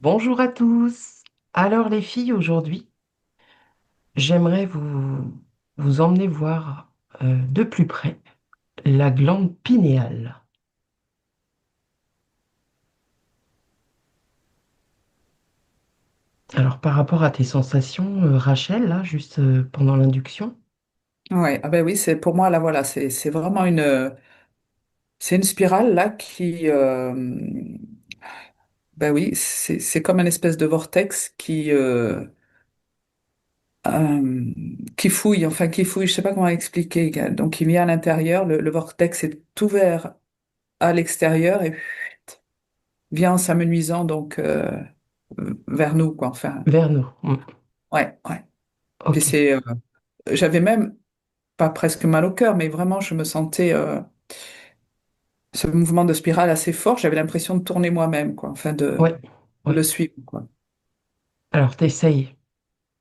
Bonjour à tous. Alors les filles, aujourd'hui, j'aimerais vous emmener voir de plus près la glande pinéale. Alors par rapport à tes sensations, Rachel, là, juste pendant l'induction, Ouais, ah ben oui, c'est pour moi là voilà, c'est vraiment c'est une spirale là qui ben oui, c'est comme un espèce de vortex qui fouille, enfin qui fouille, je sais pas comment expliquer. Donc il vient à l'intérieur, le vortex est ouvert à l'extérieur et vient en s'amenuisant donc vers nous quoi. Enfin, vers nous. ouais, ouais. Puis Ok. j'avais même pas presque mal au cœur, mais vraiment je me sentais ce mouvement de spirale assez fort, j'avais l'impression de tourner moi-même, quoi, enfin Ouais. de Ouais. le suivre, quoi. Alors t'essayes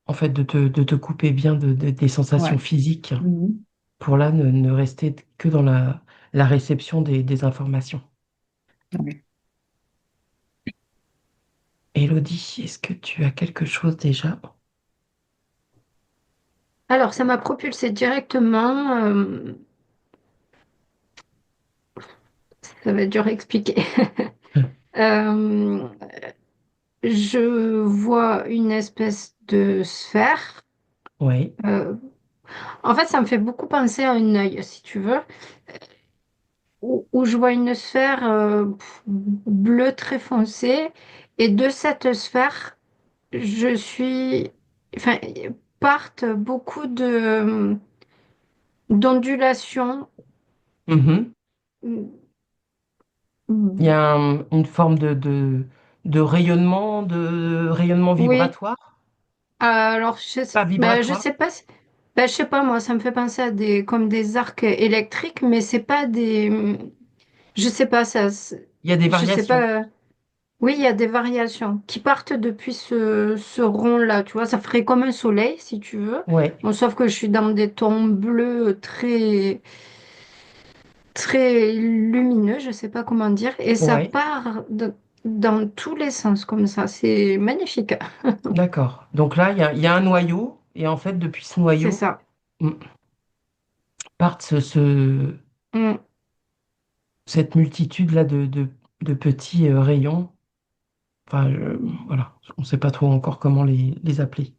en fait de te couper bien des sensations Ouais. physiques Mhm. pour là ne rester que dans la réception des informations. Ouais. Élodie, est-ce que tu as quelque chose déjà? Alors, ça m'a propulsé directement. Ça va être dur à expliquer. Euh, je vois une espèce de sphère. Oui. Euh, En fait, ça me fait beaucoup penser à un œil, si tu veux, où je vois une sphère bleue très foncée. Et de cette sphère, je suis, enfin, partent beaucoup de d'ondulations. Mhm. Il y a une forme de rayonnement Oui. vibratoire, Alors, pas je vibratoire. sais pas, je sais pas, moi, ça me fait penser à comme des arcs électriques, mais c'est pas je sais pas, Il y a des je sais variations. pas, oui, il y a des variations qui partent depuis ce rond-là, tu vois, ça ferait comme un soleil, si tu veux. Ouais, Bon, sauf que je suis dans des tons bleus très lumineux, je sais pas comment dire, et ça ouais, part dans tous les sens comme ça, c'est magnifique. d'accord. Donc là, il y a un noyau, et en fait, depuis ce C'est noyau, ça. mm, partent Mm. cette multitude-là de petits rayons. Enfin, voilà, on ne sait pas trop encore comment les appeler.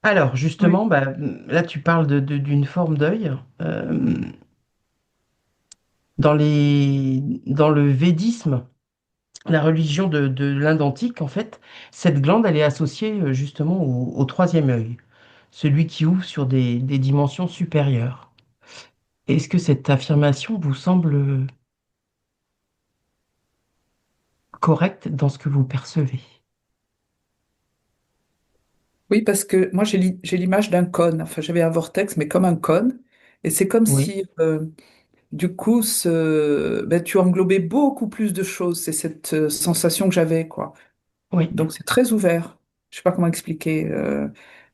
Alors, Oui. justement, bah, là, tu parles d'une forme d'œil. Dans le védisme, la religion de l'Inde antique, en fait, cette glande, elle est associée justement au troisième œil, celui qui ouvre sur des dimensions supérieures. Est-ce que cette affirmation vous semble correcte dans ce que vous percevez? Oui, parce que moi j'ai l'image d'un cône, enfin j'avais un vortex, mais comme un cône, et c'est comme Oui, si du coup ben, tu englobais beaucoup plus de choses, c'est cette sensation que j'avais, quoi. oui, Donc c'est très ouvert, je sais pas comment expliquer.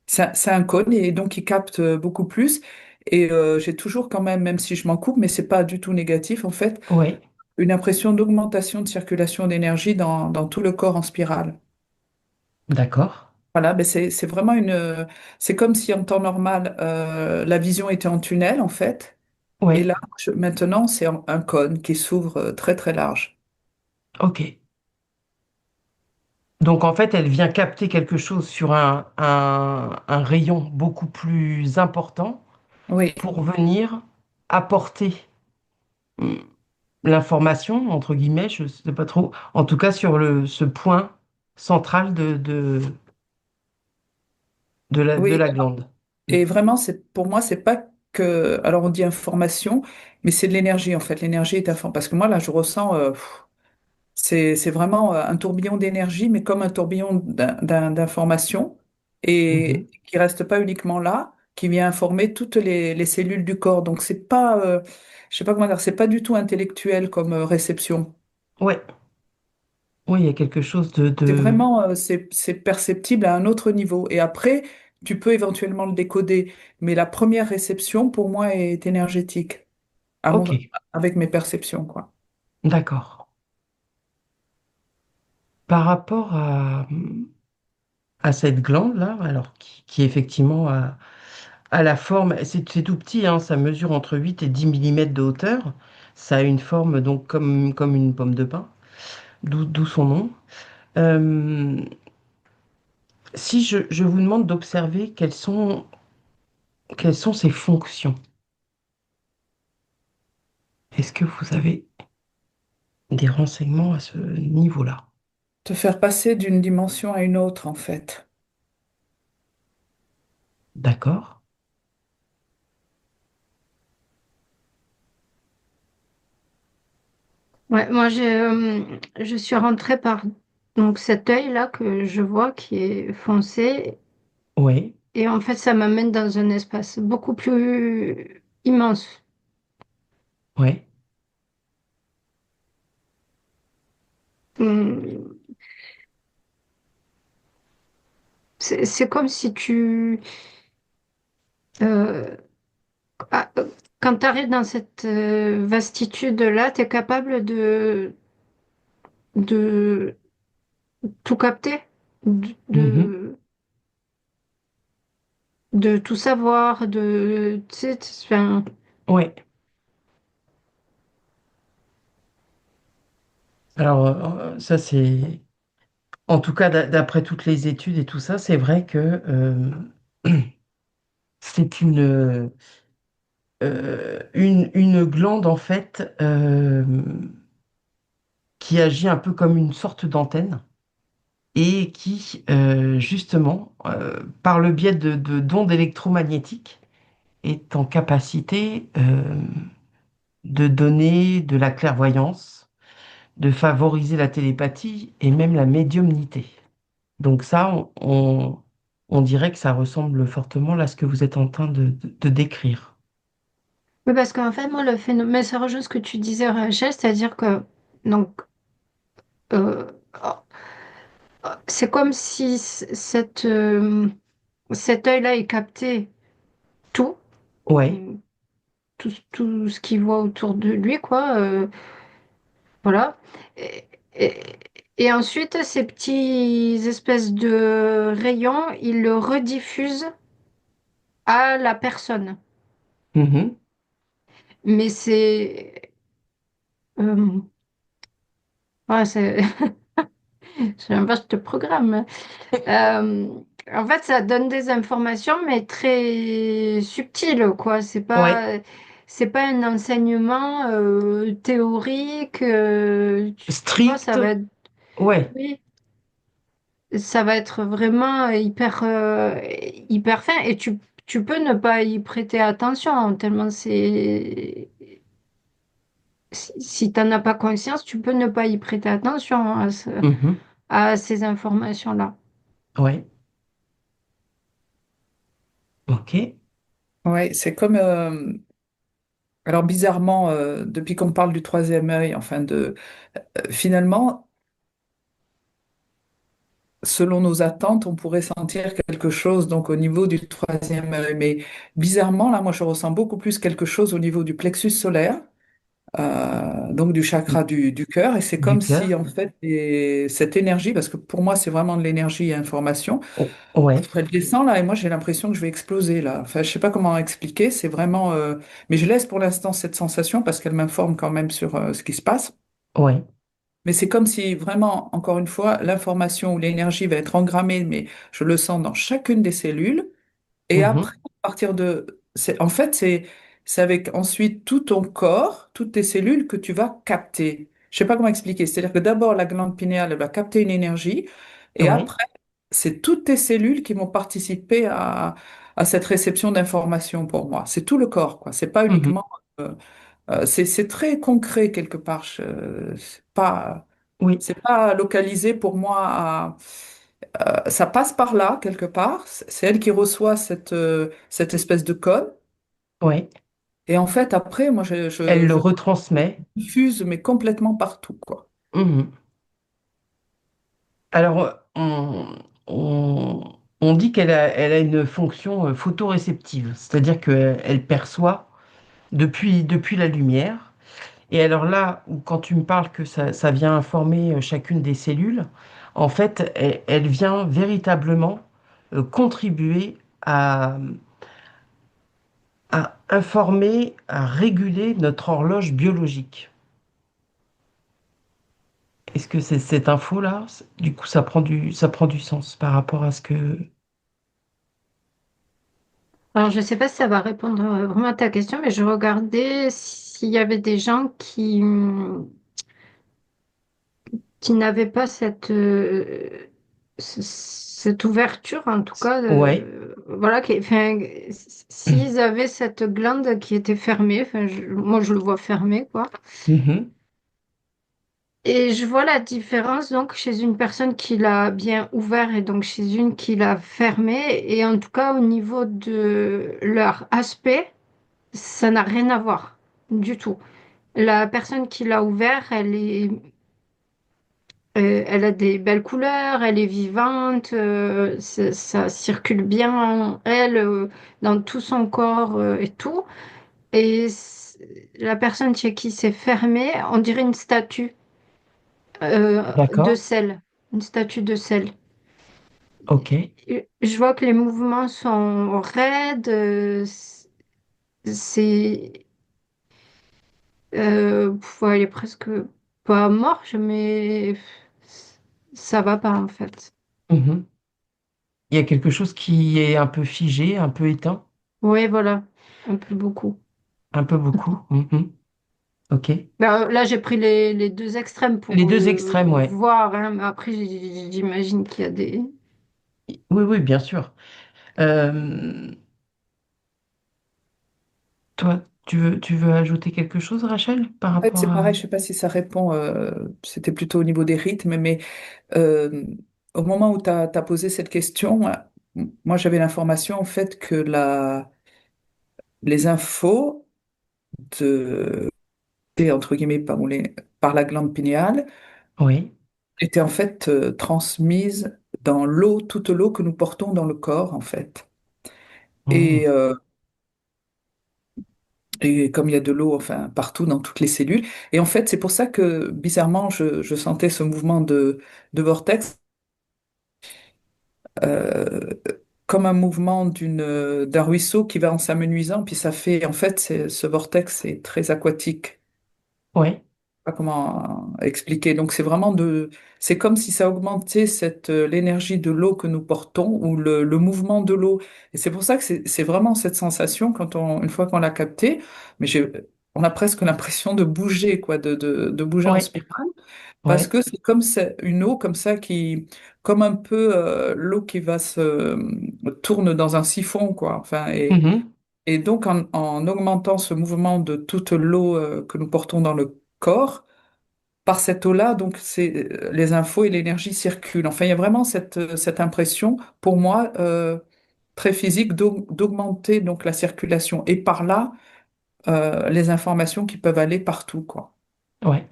C'est un cône et donc il capte beaucoup plus. Et j'ai toujours quand même, même si je m'en coupe, mais c'est pas du tout négatif en fait, oui, une impression d'augmentation de circulation d'énergie dans tout le corps en spirale. d'accord. Voilà, ben c'est vraiment c'est comme si en temps normal, la vision était en tunnel en fait. Et Oui, là, maintenant, c'est un cône qui s'ouvre très très large. ok. Donc en fait, elle vient capter quelque chose sur un rayon beaucoup plus important Oui, pour venir apporter l'information, entre guillemets, je ne sais pas trop, en tout cas sur ce point central de oui. la glande. Mm. Et vraiment, pour moi, c'est pas que. Alors, on dit information, mais c'est de l'énergie en fait. L'énergie est information. Parce que moi, là, je ressens. C'est vraiment un tourbillon d'énergie, mais comme un tourbillon d'information, et Mhm. qui reste pas uniquement là, qui vient informer toutes les cellules du corps. Donc, c'est pas. Je sais pas comment dire, c'est pas du tout intellectuel comme réception. Ouais, oui, il y a quelque chose C'est vraiment, c'est perceptible à un autre niveau. Et après, tu peux éventuellement le décoder. Mais la première réception, pour moi, est énergétique, Ok, avec mes perceptions, quoi. d'accord. par rapport à cette glande-là, alors qui effectivement a la forme, c'est tout petit, hein, ça mesure entre 8 et 10 millimètres de hauteur. Ça a une forme donc comme une pomme de pin, d'où son nom. Euh, Si je vous demande d'observer quelles sont ses fonctions, est-ce que vous avez des renseignements à ce niveau-là? Te faire passer d'une dimension à une autre, en fait. D'accord? Ouais, moi, je suis rentrée par donc cet œil-là que je vois qui est foncé. Oui, Et en fait, ça m'amène dans un espace beaucoup plus immense. oui. Hum, c'est comme si euh, ah, quand tu arrives dans cette vastitude-là, tu es capable de tout capter, de, Mhm. de, de tout savoir, tu sais, enfin, Oui. Alors, ça, c'est. En tout cas, d'après toutes les études et tout ça, c'est vrai que c'est une glande, en fait, qui agit un peu comme une sorte d'antenne et qui, justement, par le biais d'ondes électromagnétiques, est en capacité de donner de la clairvoyance, de favoriser la télépathie et même la médiumnité. Donc ça, on dirait que ça ressemble fortement là, à ce que vous êtes en train de décrire. oui, parce qu'en fait, moi, le phénomène, mais ça rejoint ce que tu disais, Rachel, c'est-à-dire que, donc, euh, c'est comme si cet œil-là, il captait tout, Ouais. hum, tout ce qu'il voit autour de lui, quoi. Voilà. Et, et- et ensuite, ces petits espèces de rayons, ils le rediffusent à la personne. Mhm. Mais c'est... euh, ouais, je sais même pas, je te programme. Euh, En fait, ça donne des informations, mais très subtiles, quoi. Ouais. C'est pas un enseignement théorique. Tu vois, ça Strict. va être, Ouais. oui, ça va être vraiment hyper fin. Et tu peux ne pas y prêter attention, hein, tellement c'est. Si t'en as pas conscience, tu peux ne pas y prêter attention Mhm. à ces informations-là. Ouais. Ok. Ouais, c'est comme... alors bizarrement, depuis qu'on parle du troisième œil, enfin finalement, selon nos attentes, on pourrait sentir quelque chose donc au niveau du troisième œil. Mais bizarrement, là, moi, je ressens beaucoup plus quelque chose au niveau du plexus solaire, donc du chakra du cœur. Et c'est Du comme si, cœur. en fait, cette énergie, parce que pour moi, c'est vraiment de l'énergie et information, Ouais. elle descend là, et moi, j'ai l'impression que je vais exploser là. Enfin, je sais pas comment expliquer. C'est vraiment, mais je laisse pour l'instant cette sensation parce qu'elle m'informe quand même sur ce qui se passe. Ouais. Mais c'est comme si vraiment, encore une fois, l'information ou l'énergie va être engrammée, mais je le sens dans chacune des cellules. Et Mhm. après, à partir en fait, c'est avec ensuite tout ton corps, toutes tes cellules que tu vas capter. Je sais pas comment expliquer. C'est-à-dire que d'abord, la glande pinéale, elle va capter une énergie. Et Ouais. après, c'est toutes tes cellules qui vont participer à cette réception d'informations pour moi. C'est tout le corps, quoi. C'est pas Mhm. uniquement, c'est très concret quelque part. Oui. C'est pas localisé pour moi ça passe par là quelque part. C'est elle qui reçoit cette espèce de code. Ouais. Et en fait, après, moi, Elle le retransmet. diffuse, mais complètement partout, quoi. Mhm. Alors, on dit elle a une fonction photoréceptive, c'est-à-dire qu'elle perçoit depuis la lumière Et alors là, où quand tu me parles que ça vient informer chacune des cellules, en fait, elle vient véritablement contribuer à informer, à réguler notre horloge biologique. Est-ce que c'est cette info-là, du coup, ça prend du sens par rapport à ce que... Alors, je ne sais pas si ça va répondre vraiment à ta question, mais je regardais s'il y avait des gens qui n'avaient pas cette ouverture, en tout cas, Ouais. voilà, enfin, s'ils avaient cette glande qui était fermée, enfin, moi je le vois fermé, quoi. Mhm. Et je vois la différence donc chez une personne qui l'a bien ouvert et donc chez une qui l'a fermé. Et en tout cas, au niveau de leur aspect, ça n'a rien à voir du tout. La personne qui l'a ouvert, elle a des belles couleurs, elle est vivante, ça circule bien en elle, dans tout son corps, et tout. Et la personne chez qui c'est fermé, on dirait une statue de D'accord. sel, une statue de sel. Ok. Et je vois que les mouvements sont raides, c'est, ouais, elle est presque pas morte, mais ça va pas en fait. Mhm. Il y a quelque chose qui est un peu figé, un peu éteint, Oui, voilà, un peu beaucoup. un peu beaucoup. Mhm. Ok. Ben, là, j'ai pris les deux extrêmes Les pour deux extrêmes, ouais. voir, hein, mais après, j'imagine qu'il y a des... Oui, oui, bien sûr. Euh, toi, tu veux ajouter quelque chose, Rachel, par En fait, rapport c'est à... pareil, je sais pas si ça répond, c'était plutôt au niveau des rythmes, mais euh, au moment où tu as posé cette question, moi j'avais l'information en fait que les infos de, entre guillemets par la glande pinéale Oui. étaient en fait transmises dans l'eau, toute l'eau que nous portons dans le corps en fait. Mhm. Et, euh, et comme il y a de l'eau enfin partout dans toutes les cellules, et en fait c'est pour ça que bizarrement je sentais ce mouvement de vortex. euh, Comme un mouvement d'un ruisseau qui va en s'amenuisant, puis ça fait, en fait, ce vortex est très aquatique. Oui. Pas comment expliquer. Donc c'est vraiment c'est comme si ça augmentait l'énergie de l'eau que nous portons ou le mouvement de l'eau. Et c'est pour ça que c'est vraiment cette sensation une fois qu'on l'a capté, mais on a presque l'impression de bouger, quoi, de bouger en Oui. spirale. Parce Oui. que c'est comme une eau comme ça comme un peu l'eau qui tourne dans un siphon, quoi. Enfin, Mhm. et donc en augmentant ce mouvement de toute l'eau que nous portons dans le corps, par cette eau-là, donc les infos et l'énergie circulent. Enfin, il y a vraiment cette impression, pour moi, très physique, d'augmenter donc la circulation et par là les informations qui peuvent aller partout, quoi. Ouais.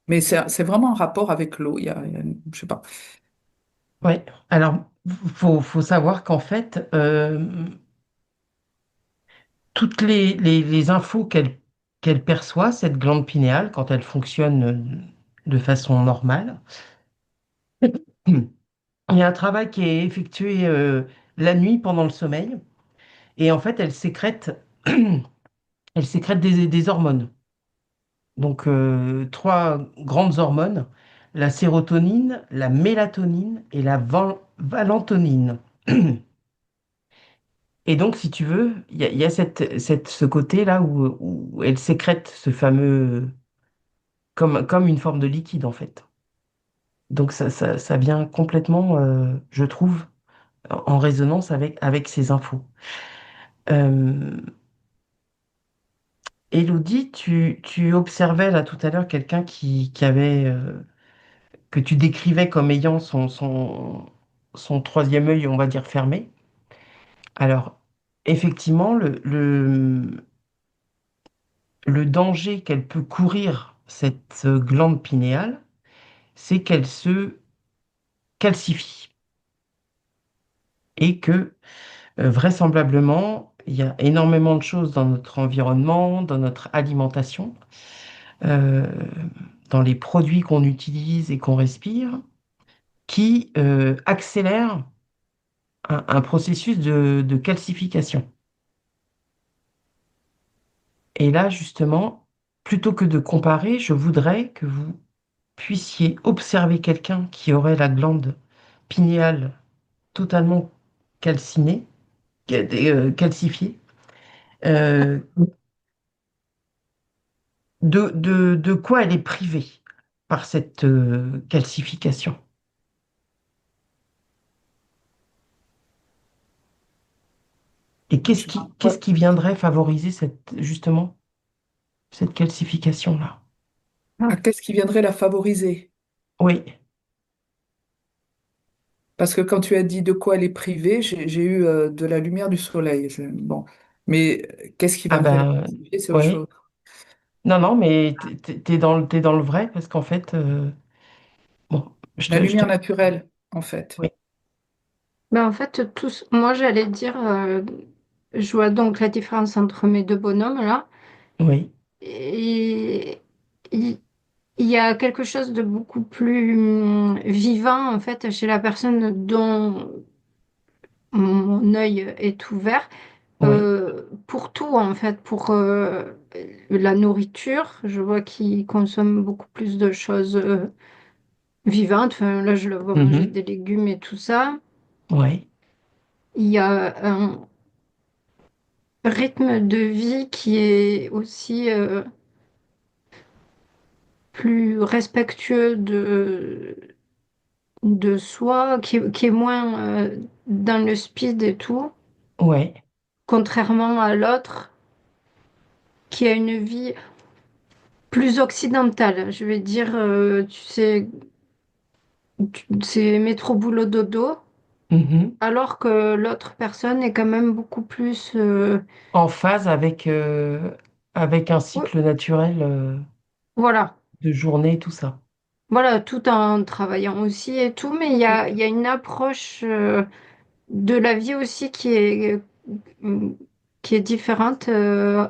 Mais c'est vraiment un rapport avec l'eau. Je sais pas. Ouais. Alors, faut savoir qu'en fait, toutes les infos qu'elle perçoit, cette glande pinéale, quand elle fonctionne de façon normale, il y a un travail qui est effectué la nuit pendant le sommeil, et en fait, elle sécrète des hormones. Donc, trois grandes hormones, la sérotonine, la mélatonine et la valentonine. Et donc, si tu veux, il y a ce côté-là où elle sécrète ce fameux, comme une forme de liquide, en fait. Donc, ça vient complètement, je trouve, en résonance avec ces infos. Euh, Élodie, tu observais là tout à l'heure quelqu'un qui avait, que tu décrivais comme ayant son troisième œil, on va dire, fermé. Alors, effectivement, le danger qu'elle peut courir, cette glande pinéale, c'est qu'elle se calcifie et que vraisemblablement, il y a énormément de choses dans notre environnement, dans notre alimentation, euh, dans les produits qu'on utilise et qu'on respire, qui accélèrent un processus de calcification. Et là, justement, plutôt que de comparer, je voudrais que vous puissiez observer quelqu'un qui aurait la glande pinéale totalement calcinée, calcifiée, euh, de quoi elle est privée par cette calcification. Et Je- qu'est-ce ouais. qui viendrait favoriser justement cette calcification-là? Ah, qu'est-ce qui viendrait la favoriser? Oui. Parce que quand tu as dit de quoi elle est privée, j'ai eu de la lumière du soleil. Bon, mais qu'est-ce qui Ah viendrait la ben, falsifier, c'est autre oui. chose. Non, non, mais t'es dans le vrai parce qu'en fait, bon, La je te... lumière naturelle, en fait. Oui, Ben, en fait, tous, moi j'allais dire, je vois donc la différence entre mes deux bonhommes là. oui, Et il, il y a quelque chose de beaucoup plus vivant en fait chez la personne dont mon œil est ouvert oui. pour tout en fait, pour la nourriture. Je vois qu'il consomme beaucoup plus de choses vivantes. Enfin, là, je le vois manger Mhm. des légumes et tout ça. Oui, Il y a un rythme de vie qui est aussi plus respectueux de soi, qui est moins dans le speed et tout, oui. contrairement à l'autre qui a une vie plus occidentale. Je vais dire, tu sais, c'est métro boulot dodo, Mhm. alors que l'autre personne est quand même beaucoup plus, En phase avec un oui, cycle naturel voilà. de journée, tout ça. Voilà, tout en travaillant aussi et tout, mais il y a une approche de la vie aussi euh, qui est différente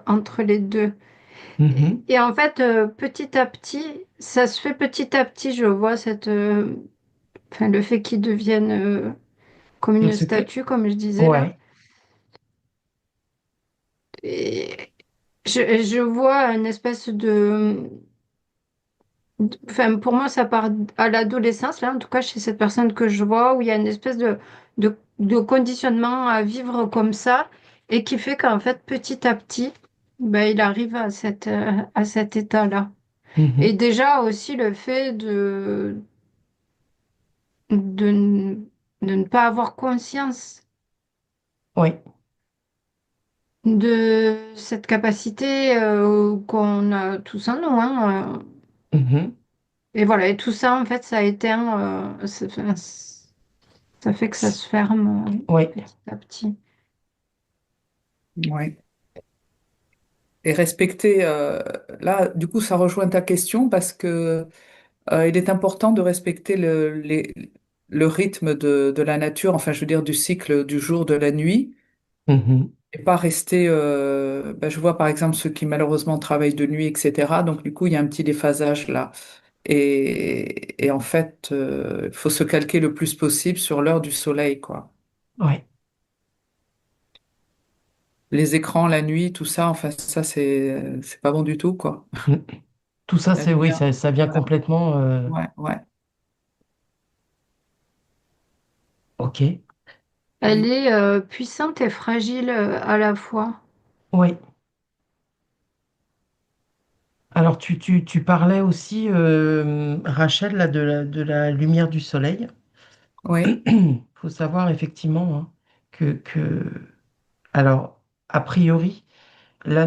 entre les deux. Mhm. Et en fait, petit à petit, ça se fait petit à petit, je vois enfin, le fait qu'ils deviennent comme Il une se fait. statue, comme je disais là. Ouais. Et je vois une espèce enfin, pour moi, ça part à l'adolescence, là, en tout cas chez cette personne que je vois, où il y a une espèce de conditionnement à vivre comme ça, et qui fait qu'en fait, petit à petit, ben, il arrive à cet état-là. Et Mhm. déjà aussi le fait de, n- de ne pas avoir conscience Oui. de cette capacité qu'on a tous en nous, hein, Mhm. et voilà, et tout ça, en fait, ça éteint, enfin, ça fait que ça se ferme Oui. petit à petit. Ouais. Et respecter, là, du coup, ça rejoint ta question parce que il est important de respecter le rythme de la nature, enfin, je veux dire, du cycle du jour, de la nuit, Mhm. et pas rester. Ben, je vois par exemple ceux qui malheureusement travaillent de nuit, etc. Donc, du coup, il y a un petit déphasage là. Et en fait, il faut se calquer le plus possible sur l'heure du soleil, quoi. Oui. Les écrans, la nuit, tout ça, enfin, ça, c'est pas bon du tout, quoi. Mm. Tout ça, La c'est oui, lumière, ça vient voilà. complètement. Ouais, ouais. Ok. Elle est puissante et fragile à la fois. Oui. Alors, tu parlais aussi, Rachel, là, de la lumière du soleil. Oui, Il faut savoir effectivement hein, alors, a priori, là,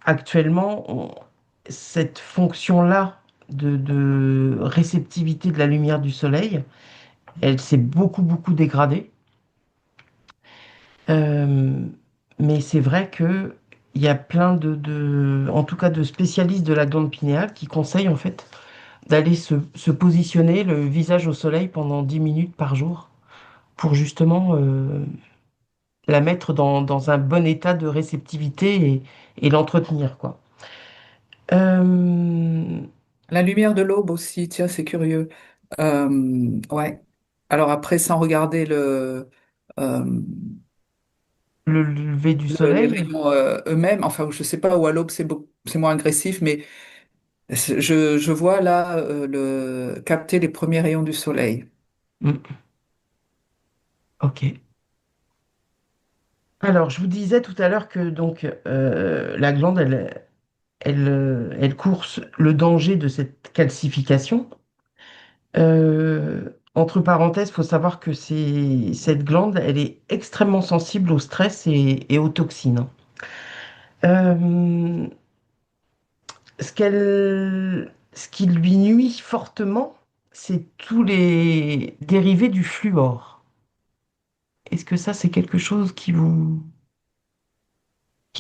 actuellement, cette fonction-là de réceptivité de la lumière du soleil, elle s'est beaucoup, beaucoup dégradée. Euh, mais c'est vrai que il y a plein en tout cas, de spécialistes de la glande pinéale qui conseillent en fait d'aller se positionner le visage au soleil pendant 10 minutes par jour pour justement la mettre dans un bon état de réceptivité et l'entretenir, quoi. Euh, La lumière de l'aube aussi, tiens, c'est curieux. Ouais. Alors après, sans regarder euh, le lever du les soleil. rayons eux-mêmes, enfin, je sais pas, ou à l'aube, c'est moins agressif, mais je vois là capter les premiers rayons du soleil. Hmm, ok. Alors, je vous disais tout à l'heure que donc la glande, elle course le danger de cette calcification. Entre parenthèses, il faut savoir que cette glande, elle est extrêmement sensible au stress et aux toxines. Euh, ce qui lui nuit fortement, c'est tous les dérivés du fluor. Est-ce que ça, c'est quelque chose qui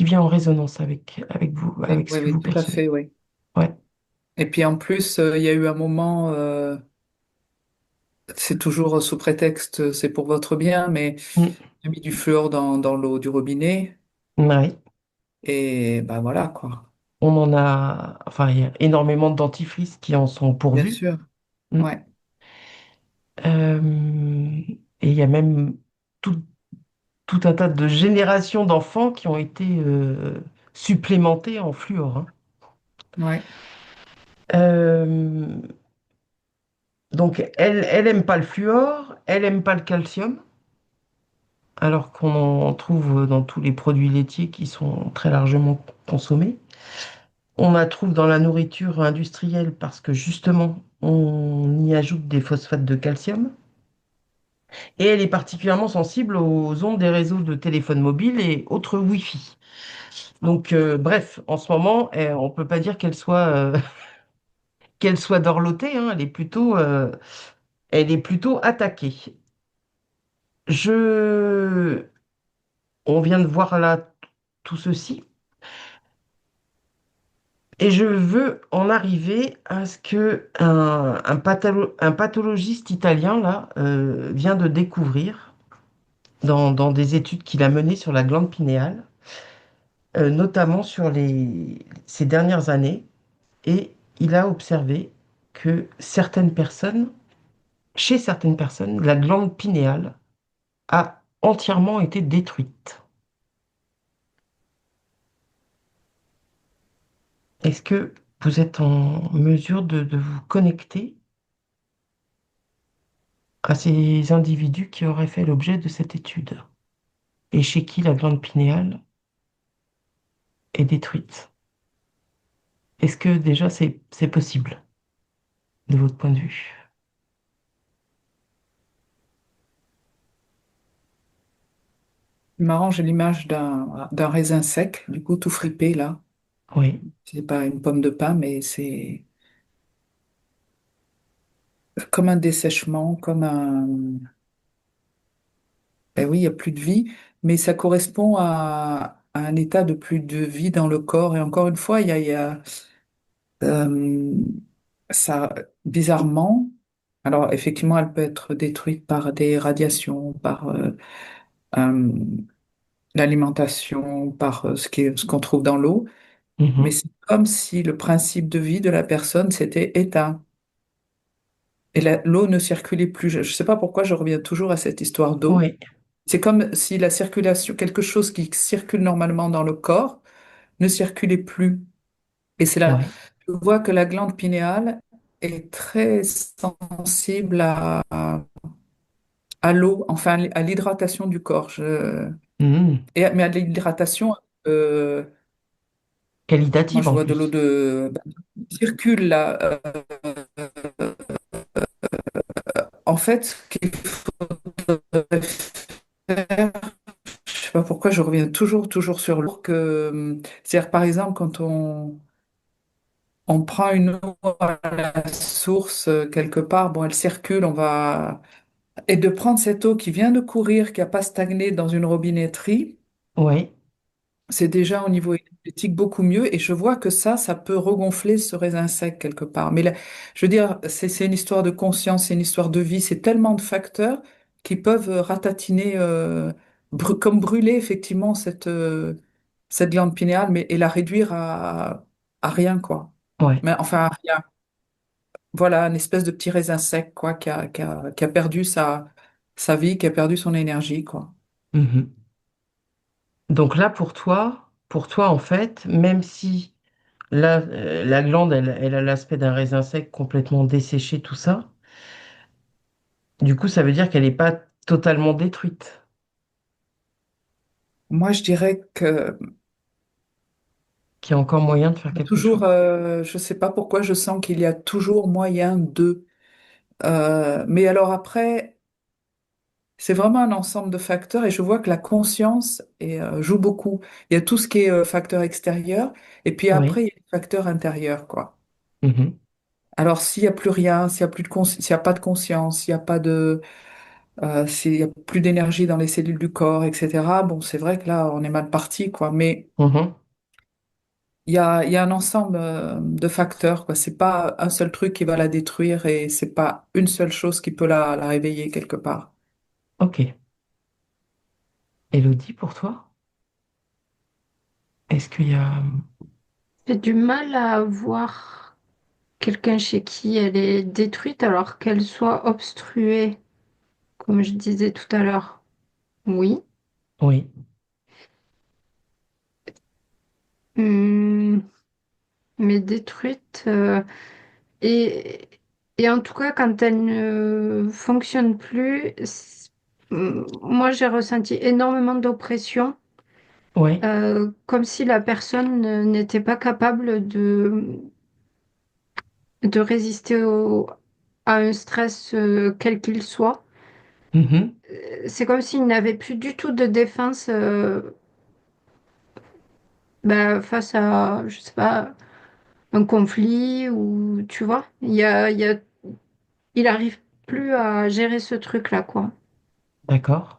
vient en résonance avec vous, Oui, avec ce oui, que oui, vous tout à percevez? fait, oui. Ouais. Et puis en plus, il y a eu un moment, c'est toujours sous prétexte, c'est pour votre bien, mais Mm. j'ai mis du fluor dans l'eau du robinet, Ouais. et ben voilà, quoi. On en a, enfin, il y a énormément de dentifrices qui en sont Bien pourvus. sûr, Mm. ouais, Et il y a même tout, tout un tas de générations d'enfants qui ont été supplémentés en fluor, hein. ouais, Euh, donc, elle aime pas le fluor, elle aime pas le calcium, alors qu'on en trouve dans tous les produits laitiers qui sont très largement consommés. On la trouve dans la nourriture industrielle parce que justement, on y ajoute des phosphates de calcium. Et elle est particulièrement sensible aux ondes des réseaux de téléphone mobile et autres Wi-Fi. Donc, bref, en ce moment, on ne peut pas dire qu'elle soit dorlotée, hein, elle est plutôt attaquée. Je... On vient de voir là tout ceci, et je veux en arriver à ce que un pathologiste italien là vient de découvrir dans des études qu'il a menées sur la glande pinéale, notamment sur ces dernières années, et il a observé que chez certaines personnes, la glande pinéale a entièrement été détruite. Est-ce que vous êtes en mesure de vous connecter à ces individus qui auraient fait l'objet de cette étude et chez qui la glande pinéale est détruite? Est-ce que déjà c'est possible de votre point de vue? marrant, j'ai l'image d'un raisin sec, du coup tout fripé là. Oui. C'est pas une pomme de pin, mais c'est comme un dessèchement, comme un... Ben oui, il n'y a plus de vie, mais ça correspond à un état de plus de vie dans le corps. Et encore une fois, euh, ça, bizarrement, alors effectivement, elle peut être détruite par des radiations, par euh, l'alimentation, par ce qu'on trouve dans l'eau, mais Mhm. c'est comme si le principe de vie de la personne s'était éteint. Et l'eau ne circulait plus. Je ne sais pas pourquoi je reviens toujours à cette histoire d'eau. Oui. C'est comme si la circulation, quelque chose qui circule normalement dans le corps, ne circulait plus. Et c'est là, Oui. je vois que la glande pinéale est très sensible à l'eau, enfin à l'hydratation du corps. Mhm. Mais à l'hydratation, euh, moi Qualitative je en vois de l'eau plus. qui circule là. En fait, ce qu'il faudrait faire, je sais pas pourquoi je reviens toujours sur l'eau, c'est-à-dire par exemple quand on prend une eau à la source quelque part, bon, elle circule, et de prendre cette eau qui vient de courir, qui n'a pas stagné dans une robinetterie, Oui. c'est déjà au niveau énergétique beaucoup mieux. Et je vois que ça peut regonfler ce raisin sec quelque part. Mais là, je veux dire, c'est une histoire de conscience, c'est une histoire de vie. C'est tellement de facteurs qui peuvent ratatiner, comme brûler effectivement cette glande pinéale, mais et la réduire à rien, quoi. Ouais. Mais enfin, à rien. Voilà, une espèce de petit raisin sec, quoi, qui a perdu sa vie, qui a perdu son énergie, quoi. Mhm. Donc là, pour toi, en fait, même si là, la glande, elle a l'aspect d'un raisin sec complètement desséché, tout ça, du coup, ça veut dire qu'elle n'est pas totalement détruite, Moi, je dirais que qu'il y a encore moyen de faire quelque chose. toujours, je sais pas pourquoi, je sens qu'il y a toujours moyen de. Mais alors après, c'est vraiment un ensemble de facteurs et je vois que la conscience joue beaucoup. Il y a tout ce qui est facteur extérieur et puis Oui. après, il y a les facteurs intérieurs, quoi. Mhm. Alors, s'il y a plus rien, s'il y a plus de s'il y a pas de conscience, s'il y a pas de, s'il y a plus d'énergie dans les cellules du corps, etc. Bon, c'est vrai que là, on est mal parti, quoi. Mais Mhm. il y a un ensemble de facteurs, quoi. C'est pas un seul truc qui va la détruire et c'est pas une seule chose qui peut la réveiller quelque part. Ok. Elodie, pour toi, est-ce qu'il y a... J'ai du mal à voir quelqu'un chez qui elle est détruite alors qu'elle soit obstruée, comme je disais tout à l'heure. Oui. Oui. Hum, mais détruite. Et, et en tout cas, quand elle ne fonctionne plus, moi j'ai ressenti énormément d'oppression, Oui. comme si la personne n'était pas capable de résister à un stress quel qu'il soit. Mhm. C'est comme s'il n'avait plus du tout de défense face à, je sais pas, un conflit ou tu vois, il arrive plus à gérer ce truc-là, quoi. D'accord.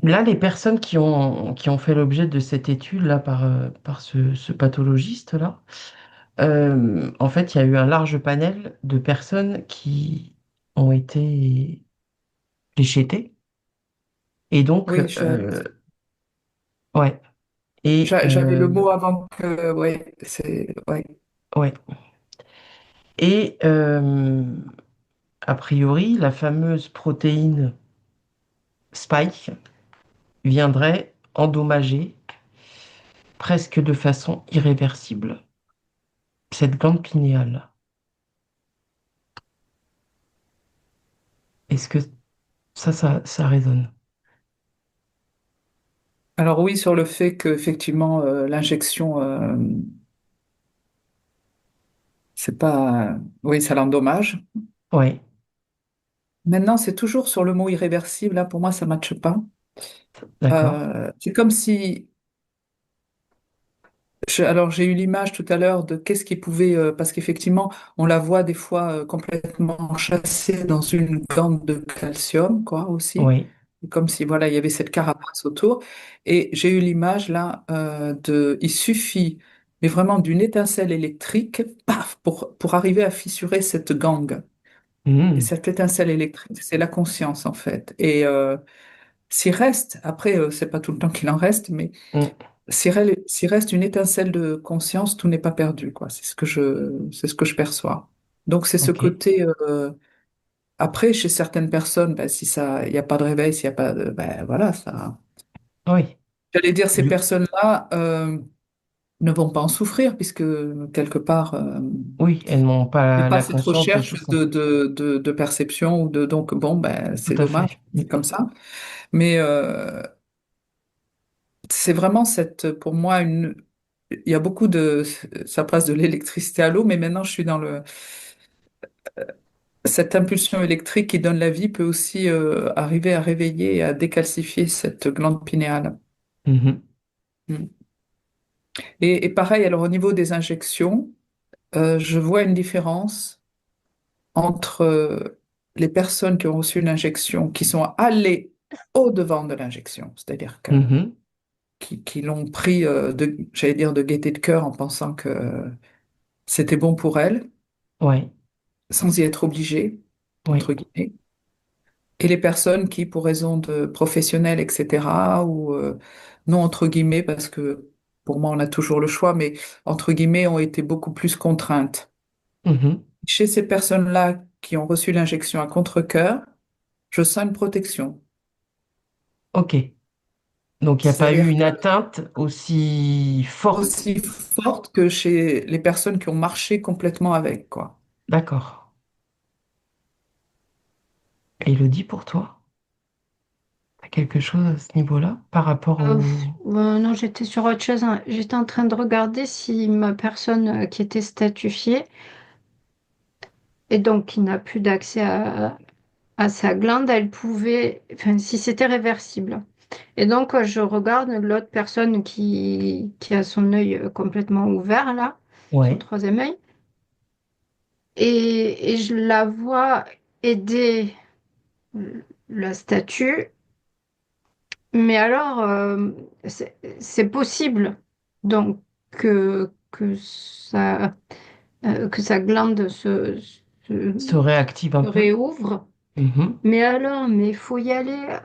Là, les personnes qui ont fait l'objet de cette étude-là par ce pathologiste-là, en fait, il y a eu un large panel de personnes qui ont été fléchétées. Et donc, Oui, ouais. Et, j'avais le mot avant que, ouais, ouais. ouais. Et a priori, la fameuse protéine spike viendrait endommager presque de façon irréversible cette glande pinéale. Est-ce que ça résonne? Alors oui, sur le fait que effectivement l'injection, c'est pas, oui, ça l'endommage. Oui, Maintenant, c'est toujours sur le mot irréversible. Là, pour moi, ça matche pas. d'accord. C'est comme si alors j'ai eu l'image tout à l'heure de qu'est-ce qui pouvait, parce qu'effectivement, on la voit des fois complètement chassée dans une gangue de calcium, quoi, aussi. Oui. Comme si, voilà, il y avait cette carapace autour. Et j'ai eu l'image là il suffit, mais vraiment d'une étincelle électrique, paf, pour arriver à fissurer cette gangue. Et Mhm. cette étincelle électrique, c'est la conscience en fait. Et s'il reste, après, c'est pas tout le temps qu'il en reste, mais Mhm. s'il reste une étincelle de conscience, tout n'est pas perdu, quoi. C'est ce que je perçois. Donc c'est ce Ok. côté. Après, chez certaines personnes, ben, si ça, il n'y a pas de réveil, s'il n'y a pas de, ben voilà, ça. Oui. J'allais dire, ces Du- personnes-là ne vont pas en souffrir puisque quelque part, Oui, elles n'ont il n'y pas a pas la cette conscience de recherche tout ça. de perception ou de. Donc bon, ben Tout c'est à fait. dommage, c'est comme ça. Mais c'est vraiment pour moi, il y a beaucoup ça passe de l'électricité à l'eau, mais maintenant je suis dans cette impulsion électrique qui donne la vie peut aussi arriver à réveiller et à décalcifier cette glande pinéale. Mhm. Mm. Et pareil, alors au niveau des injections, je vois une différence entre les personnes qui ont reçu une injection, qui sont allées au-devant de l'injection, c'est-à-dire Mhm. qui l'ont pris, j'allais dire, de gaieté de cœur en pensant que c'était bon pour elles, Ouais. sans y être obligées, Oui. entre guillemets. Et les personnes qui, pour raison de professionnelles, etc., ou non entre guillemets, parce que pour moi on a toujours le choix, mais entre guillemets ont été beaucoup plus contraintes. Mhm. Chez ces personnes-là qui ont reçu l'injection à contre-cœur, je sens une protection. Ok. Donc, il n'y a pas eu C'est-à-dire une que atteinte aussi forte. aussi forte que chez les personnes qui ont marché complètement avec, quoi. D'accord. Elodie, pour toi, t'as quelque chose à ce niveau-là par rapport au... Non, j'étais sur autre chose, hein. J'étais en train de regarder si ma personne qui était statufiée et donc qui n'a plus d'accès à sa glande, elle pouvait, enfin, si c'était réversible. Et donc, je regarde l'autre personne qui a son œil complètement ouvert, là, son Ouais, troisième œil, et je la vois aider la statue, mais alors, c'est possible donc que sa glande se réactive un se peu. réouvre. Mhm. Mais alors, mais il faut y aller.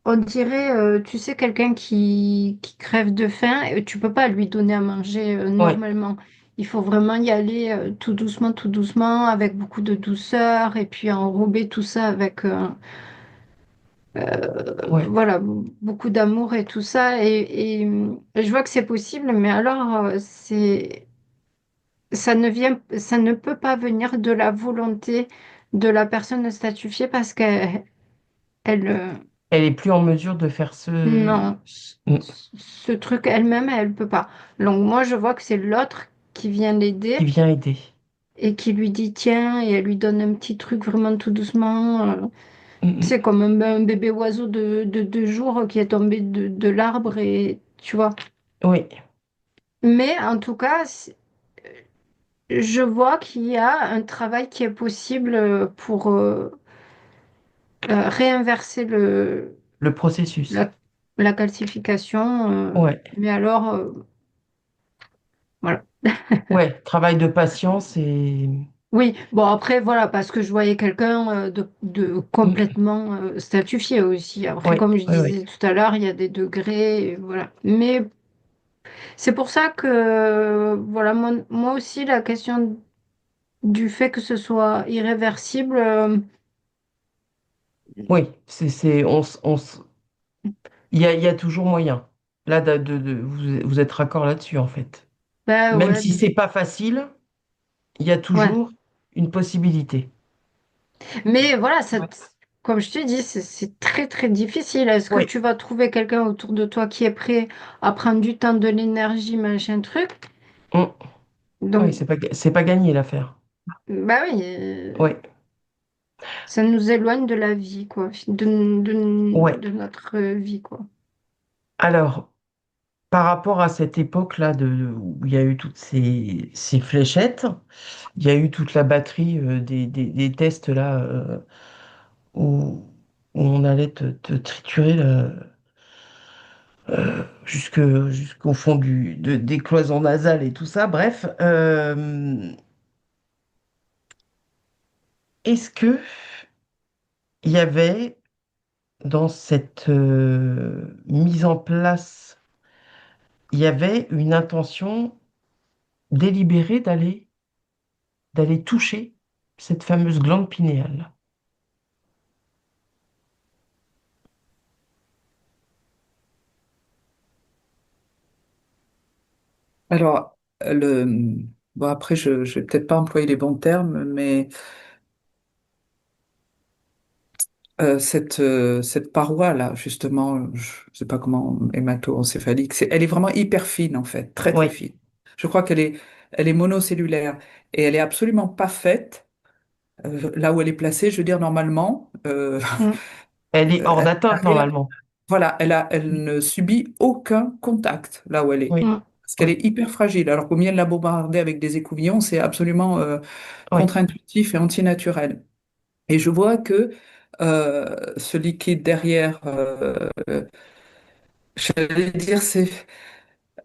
On dirait, tu sais, quelqu'un qui crève de faim, et tu peux pas lui donner à manger Ouais, normalement. Il faut vraiment y aller tout doucement, avec beaucoup de douceur, et puis enrober tout ça avec, ouais. voilà, beaucoup d'amour et tout ça. Et je vois que c'est possible, mais alors, ça ne peut pas venir de la volonté de la personne statufiée parce qu'elle, elle, Elle est plus en mesure de faire non. Mm. Ce truc elle-même, elle peut pas. Donc moi, je vois que c'est l'autre qui vient Qui l'aider vient aider. et qui lui dit tiens, et elle lui donne un petit truc vraiment tout doucement. Mm, C'est comme un bébé oiseau de 2 jours qui est tombé de l'arbre et tu vois. mm. Oui, Mais en tout cas, je vois qu'il y a un travail qui est possible pour réinverser le processus. la, la calcification. Ouais, Mais alors, voilà. ouais. Travail de patience et... Oui, bon après voilà, parce que je voyais quelqu'un de Mm. complètement statifié aussi. Après, Ouais, comme je ouais, ouais. disais tout à l'heure, il y a des degrés, et voilà. Mais c'est pour ça que voilà, moi aussi, la question du fait que ce soit irréversible, Oui, il y a toujours moyen. Là, vous êtes raccord là-dessus, en fait. ben Même ouais, si c'est pas facile, il y a ouais. toujours une possibilité. Mais voilà, ça, Ouais. comme je te dis, c'est très très difficile. Est-ce que Oui, tu vas trouver quelqu'un autour de toi qui est prêt à prendre du temps, de l'énergie, machin truc? mm. Oui, Donc, c'est pas gagné l'affaire. bah oui. Oui, Ça nous éloigne de la vie, quoi, ouais. de notre vie, quoi. Alors, par rapport à cette époque-là où il y a eu toutes ces fléchettes, il y a eu toute la batterie des tests là où, où on allait te triturer jusqu'au fond des cloisons nasales et tout ça. Bref, est-ce que il y avait dans cette mise en place, il y avait une intention délibérée d'aller toucher cette fameuse glande pinéale? Alors, bon, après, je vais peut-être pas employer les bons termes, mais cette paroi-là, justement, je sais pas comment, hémato-encéphalique, elle est vraiment hyper fine, en fait, très, très Oui, fine. Je crois elle est monocellulaire et elle est absolument pas faite là où elle est placée. Je veux dire, normalement, Mm, elle est hors elle n'a d'atteinte rien. normalement. Voilà, elle ne subit aucun contact là où elle est. Oui, mm. Parce qu'elle oui, est hyper fragile. Alors qu'on vient de la bombarder avec des écouvillons, c'est absolument oui, contre-intuitif et antinaturel. Et je vois que ce liquide derrière, j'allais dire,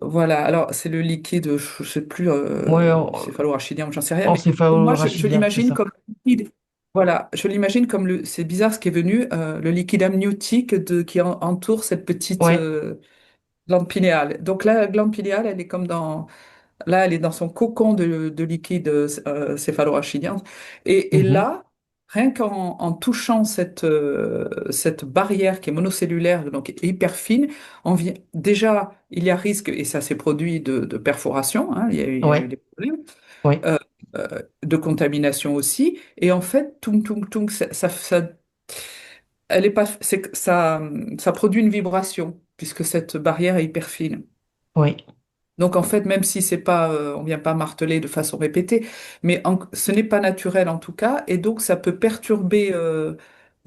voilà, alors c'est le liquide, je sais plus, oui, céphalo-rachidien, j'en sais rien, mais pour moi, je encéphalorachidien, c'est l'imagine ça. comme liquide. Voilà, je l'imagine comme c'est bizarre ce qui est venu, le liquide amniotique qui entoure cette petite Ouais. glande pinéale. Donc là, la glande pinéale, elle est comme là, elle est dans son cocon de liquide céphalorachidien. Et Mhm. là, rien qu'en touchant cette barrière qui est monocellulaire, donc hyper fine, déjà, il y a risque, et ça s'est produit de perforation, hein, il y a eu Ouais. des problèmes, Ouais. de contamination aussi. Et en fait, tung, tung, tung, elle est pas, c'est que ça produit une vibration, puisque cette barrière est hyper fine. Ouais. Donc en fait, même si c'est pas, on vient pas marteler de façon répétée, mais ce n'est pas naturel en tout cas, et donc ça peut perturber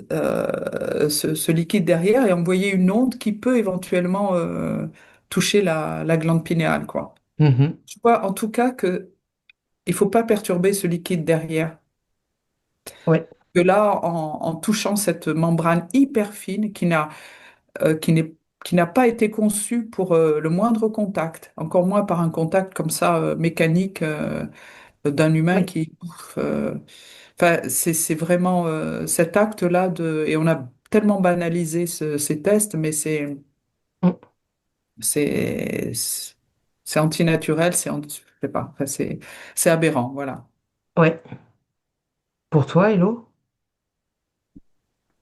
ce liquide derrière et envoyer une onde qui peut éventuellement toucher la glande pinéale, quoi. Mhm. Je vois en tout cas que il faut pas perturber ce liquide derrière. Ouais. Que là, en touchant cette membrane hyper fine qui n'est qui n'a pas été conçue pour le moindre contact, encore moins par un contact comme ça mécanique d'un humain Ouais. qui enfin c'est vraiment cet acte-là de et on a tellement banalisé ces tests mais Mm. c'est c'est antinaturel, je sais pas, enfin, c'est aberrant, voilà. Ouais. Pour toi, Hello?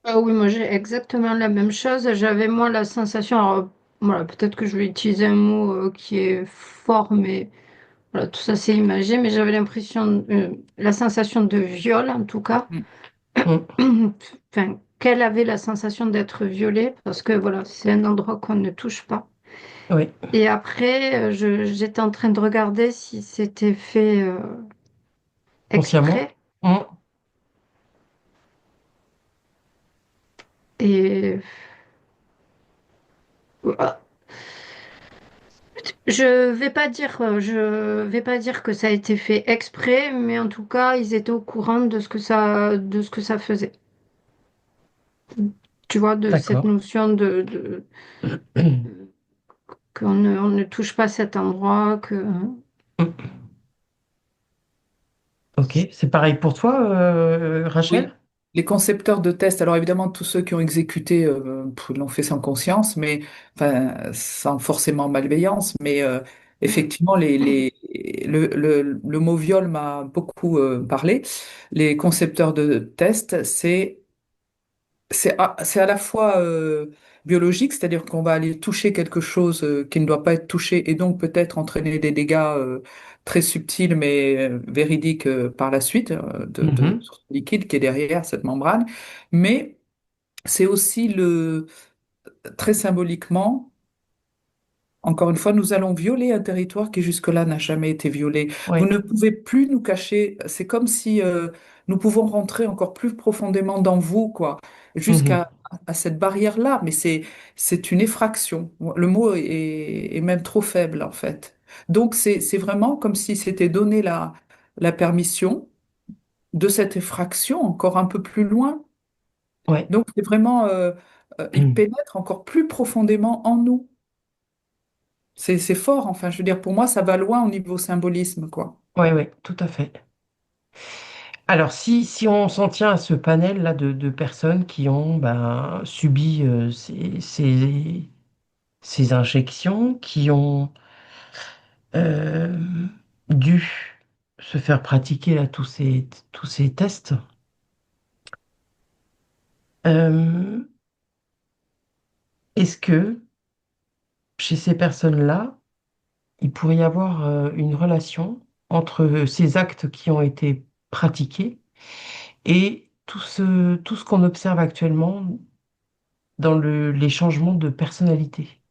Ah oui, moi j'ai exactement la même chose. J'avais moi la sensation, alors, voilà, peut-être que je vais utiliser un mot qui est fort, mais voilà, tout ça c'est imagé, mais j'avais l'impression, la sensation de viol en tout cas. Mm. Mm. Enfin, qu'elle avait la sensation d'être violée, parce que voilà, c'est un endroit qu'on ne touche pas. Ouais. Et après, j'étais en train de regarder si c'était fait Consciemment? exprès. Mm. Et euh, je vais pas dire que ça a été fait exprès, mais en tout cas, ils étaient au courant de ce que ça faisait. Tu vois, de cette D'accord. notion on ne touche pas cet endroit, que Mm. Ok. C'est pareil pour toi, Oui, Rachel? les concepteurs de tests, alors évidemment, tous ceux qui ont exécuté l'ont fait sans conscience, mais enfin, sans forcément malveillance, mais effectivement, le mot viol m'a beaucoup parlé. Les concepteurs de tests, c'est à la fois biologique, c'est-à-dire qu'on va aller toucher quelque chose qui ne doit pas être touché et donc peut-être entraîner des dégâts très subtils mais véridiques par la suite Mhm. sur ce liquide qui est derrière cette membrane. Mais c'est aussi très symboliquement. Encore une fois, nous allons violer un territoire qui jusque-là n'a jamais été violé. Vous Ouais. ne pouvez plus nous cacher. C'est comme si nous pouvons rentrer encore plus profondément dans vous, quoi, Mhm. jusqu'à à cette barrière-là. Mais c'est une effraction. Le mot est même trop faible, en fait. Donc c'est vraiment comme si c'était donné la permission de cette effraction encore un peu plus loin. Ouais. Donc c'est vraiment il pénètre encore plus profondément en nous. C'est fort, enfin, je veux dire, pour moi, ça va loin au niveau symbolisme, quoi. Ouais, ouais, tout à fait. Alors, si on s'en tient à ce panel-là de personnes qui ont ben, subi ces injections, qui ont euh, dû se faire pratiquer là, tous ces tests, euh, est-ce que chez ces personnes-là, il pourrait y avoir une relation entre ces actes qui ont été pratiqués et tout ce qu'on observe actuellement dans les changements de personnalité?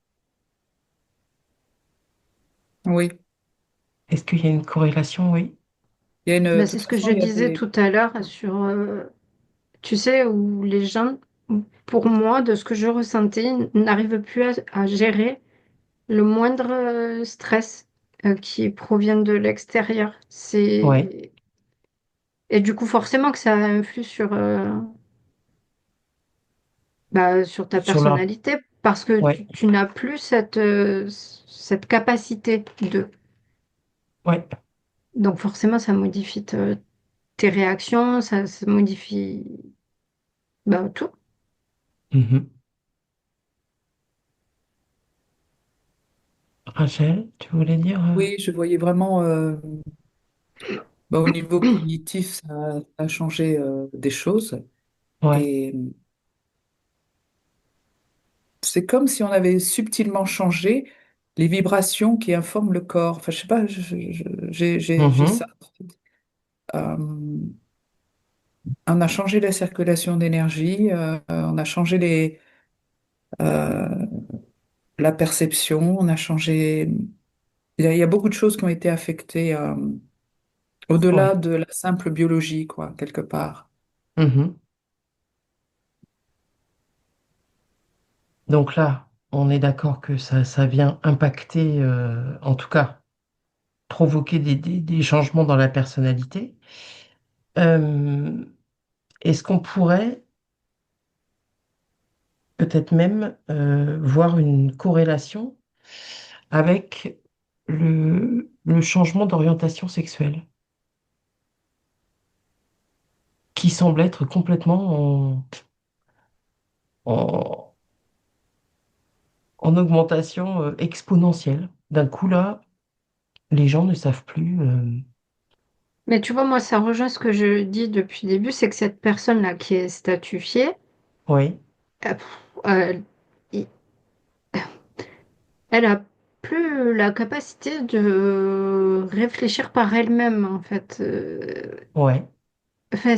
Oui. Est-ce qu'il y a une corrélation? Oui. De ben, c'est toute ce que façon, je il y a disais tout à l'heure sur, tu sais, où les gens, pour moi, de ce que je ressentais, n'arrivent plus à gérer le moindre stress qui provient de l'extérieur. Ouais. Et du coup, forcément que ça influe bah, sur ta Sur leur... personnalité parce que Ouais. tu n'as plus cette capacité de. Ouais. Donc forcément, ça modifie tes tes réactions, ça modifie bah, tout. Mhm. Rachel, tu voulais dire Oui, je voyais vraiment, bah, au niveau cognitif, ça a changé des choses. Ouais. Et c'est comme si on avait subtilement changé les vibrations qui informent le corps. Enfin, je sais pas, j'ai ça. Mhm. Euh, on a changé la circulation d'énergie, on a changé euh, la perception, on a changé. Il y a beaucoup de choses qui ont été affectées au-delà Ouais. de la simple biologie, quoi, quelque part. Mhm. Donc là, on est d'accord que ça vient impacter, en tout cas, provoquer des changements dans la personnalité. Euh, Est-ce qu'on pourrait peut-être même voir une corrélation avec le changement d'orientation sexuelle, qui semble être complètement en, en augmentation exponentielle. D'un coup, là, les gens ne savent plus. Mais tu vois, moi, ça rejoint ce que je dis depuis le début, c'est que cette personne-là qui est statufiée, Oui, euh, euh, il- elle a plus la capacité de réfléchir par elle-même, en fait. ouais. Enfin,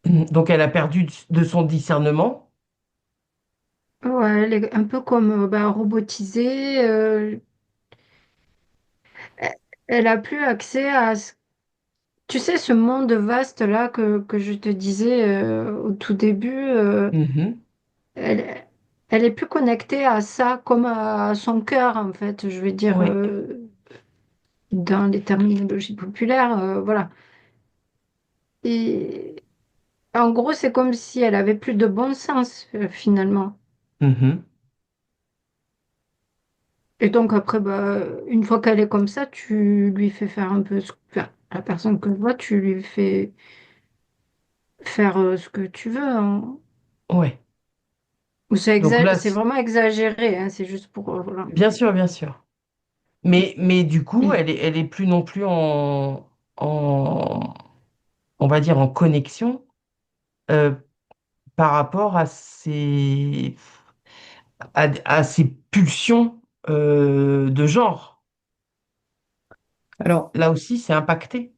Donc, elle a perdu de son discernement. ouais, elle est un peu comme bah, robotisée. Elle elle a plus accès à, tu sais, ce monde vaste là que je te disais au tout début. Mhm. Elle, elle est plus connectée à ça comme à son cœur, en fait, je veux dire, Oui. dans les terminologies populaires, voilà. Et en gros, c'est comme si elle avait plus de bon sens, finalement. Mhm. Et donc après, bah, une fois qu'elle est comme ça, tu lui fais faire un peu, enfin, la personne que je vois, tu lui fais faire ce que tu veux, hein. Ouais. Ou Donc là, c'est vraiment exagéré, hein, c'est juste pour, voilà. bien sûr, bien sûr. Mais du coup, elle est plus non plus en, on va dire, en connexion euh, par rapport à ses pulsions de genre. Alors, Là aussi, c'est impacté.